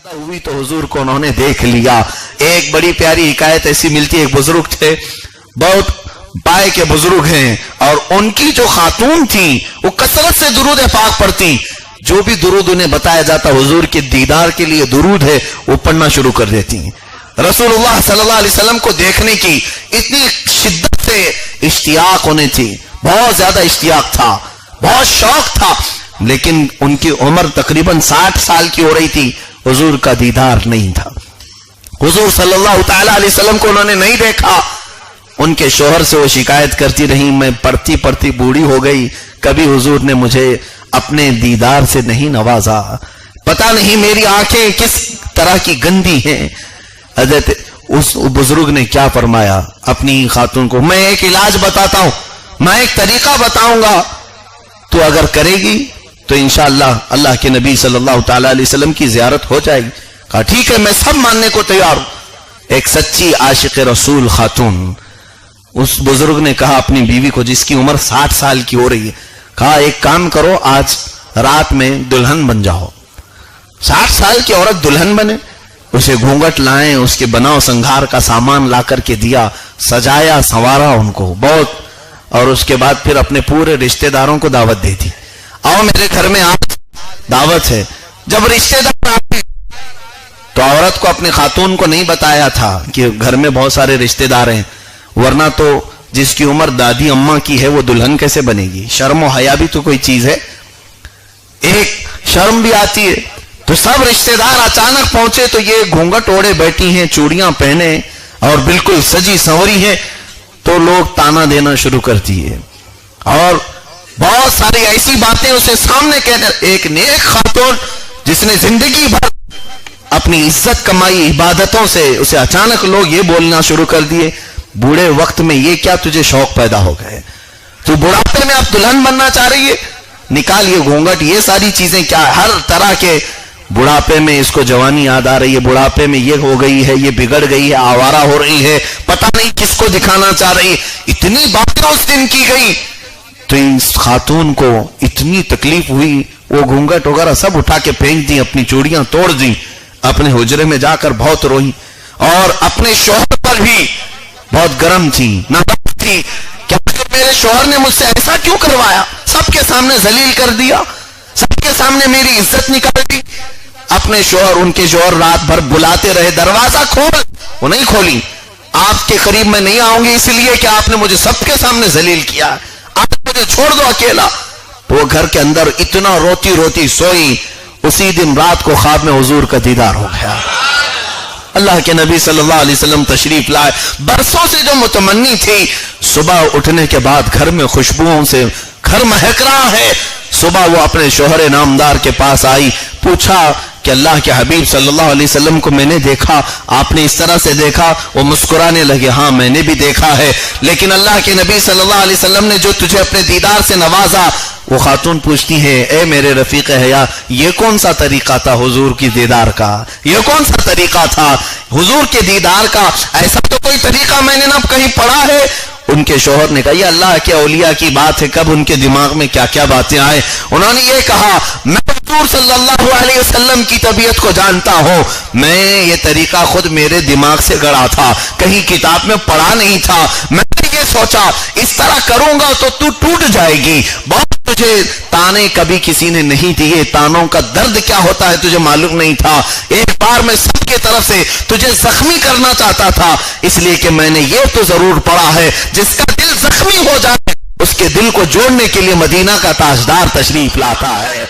हुई तो हुजूर को उन्होंने देख लिया। एक बड़ी प्यारी हिकायत ऐसी मिलती है, एक बुजुर्ग थे, बहुत बाय के बुजुर्ग हैं, और उनकी जो खातून थी वो कसरत से दुरूद पाक पढ़ती। जो भी दुरूद उन्हें बताया जाता हुजूर के दीदार के लिए दुरूद है, वो पढ़ना शुरू कर देती। रसूलुल्लाह सल्लल्लाहु अलैहि वसल्लम को देखने की इतनी शिद्दत से इश्तियाक उन्हें थी, बहुत ज्यादा इश्तियाक था, बहुत शौक था, लेकिन उनकी उम्र तकरीबन 60 साल की हो रही थी, हुजूर का दीदार नहीं था। हुजूर सल्लल्लाहु तआला अलैहि वसल्लम को उन्होंने नहीं देखा। उनके शोहर से वो शिकायत करती रही, मैं पढ़ती पढ़ती बूढ़ी हो गई, कभी हुजूर ने मुझे अपने दीदार से नहीं नवाजा, पता नहीं मेरी आंखें किस तरह की गंदी हैं। हजरत उस बुजुर्ग ने क्या फरमाया अपनी खातून को, मैं एक इलाज बताता हूं, मैं एक तरीका बताऊंगा, तो अगर करेगी तो इंशाअल्लाह अल्लाह के नबी सल्लल्लाहु तआला अलैहि वसल्लम की ज़ियारत हो जाएगी। कहा ठीक है, मैं सब मानने को तैयार हूं। एक सच्ची आशिक रसूल खातून, उस बुजुर्ग ने कहा अपनी बीवी को जिसकी उम्र 60 साल की हो रही है, कहा एक काम करो, आज रात में दुल्हन बन जाओ। 60 साल की औरत दुल्हन बने, उसे घूंघट लाएं, उसके बनाव संघार का सामान ला करके दिया, सजाया संवारा उनको बहुत, और उसके बाद फिर अपने पूरे रिश्तेदारों को दावत दे दी, आओ मेरे घर में आज दावत है। जब रिश्तेदार आए तो औरत को अपने खातून को नहीं बताया था कि घर में बहुत सारे रिश्तेदार हैं, वरना तो जिसकी उम्र दादी अम्मा की है वो दुल्हन कैसे बनेगी। शर्म और हया भी तो कोई चीज है, एक शर्म भी आती है। तो सब रिश्तेदार अचानक पहुंचे तो ये घूंघट ओढ़े बैठी हैं, चूड़ियां पहने और बिल्कुल सजी संवरी है, तो लोग ताना देना शुरू कर दिए और बहुत सारी ऐसी बातें उसे सामने कहने। एक नेक खातून जिसने जिंदगी भर अपनी इज्जत कमाई इबादतों से, उसे अचानक लोग ये बोलना शुरू कर दिए, बूढ़े वक्त में ये क्या तुझे शौक पैदा हो गए, तू बुढ़ापे में अब दुल्हन बनना चाह रही है, निकाल ये घूंघट, ये सारी चीजें क्या, हर तरह के बुढ़ापे में इसको जवानी याद आ रही है, बुढ़ापे में ये हो गई है, ये बिगड़ गई है, आवारा हो रही है, पता नहीं किसको दिखाना चाह रही है। इतनी बातें उस दिन की गई तो इस खातून को इतनी तकलीफ हुई, वो घूंघट वगैरह सब उठा के फेंक दी, अपनी चूड़ियां तोड़ दी, अपने हुजरे में जाकर बहुत रोई और अपने शौहर पर भी बहुत गर्म थी, नाराज थी, क्या मेरे शौहर ने मुझसे ऐसा क्यों करवाया, सबके सामने जलील कर दिया, सबके सामने मेरी इज्जत निकाल दी। अपने शौहर, उनके शौहर रात भर बुलाते रहे, दरवाजा खोल, वो नहीं खोली, आपके करीब मैं नहीं आऊंगी इसलिए कि आपने मुझे सबके सामने जलील किया, आप मुझे छोड़ दो अकेला। तो वो घर के अंदर इतना रोती रोती सोई, उसी दिन रात को ख्वाब में हुजूर का दीदार हो गया। अल्लाह के नबी सल्लल्लाहु अलैहि वसल्लम तशरीफ लाए, बरसों से जो मुतमन्नी थी, सुबह उठने के बाद घर में खुशबुओं से घर महक रहा है। सुबह वो अपने शोहर नामदार के पास आई, पूछा कि अल्लाह के हबीब सल्लल्लाहु अलैहि वसल्लम को मैंने देखा, आपने इस तरह से देखा? वो मुस्कुराने लगे, हाँ मैंने भी देखा है, लेकिन अल्लाह के नबी सल्लल्लाहु अलैहि वसल्लम ने जो तुझे अपने दीदार से नवाजा। वो खातून पूछती है, ए मेरे रफीक हया, ये कौन सा तरीका था हुजूर की दीदार का, ये कौन सा तरीका था हुजूर के दीदार का, ऐसा तो कोई तरीका मैंने ना कहीं पढ़ा है। उनके शोहर ने कहा, ये अल्लाह के औलिया की बात है, कब उनके दिमाग में क्या क्या बातें आए। उन्होंने ये कहा, मैं हुजूर सल्लल्लाहु अलैहि वसल्लम की तबीयत को जानता हूं, मैं ये तरीका खुद मेरे दिमाग से गढ़ा था, कहीं किताब में पढ़ा नहीं था। मैंने ये सोचा इस तरह करूंगा तो तू टूट जाएगी, बहुत तुझे ताने कभी किसी ने नहीं दिए, तानों का दर्द क्या होता है तुझे मालूम नहीं था, एक बार मैं सबके तरफ से तुझे जख्मी करना चाहता था, इसलिए कि मैंने ये तो जरूर पढ़ा है, जिसका दिल जख्मी हो जाए उसके दिल को जोड़ने के लिए मदीना का ताजदार तशरीफ लाता है।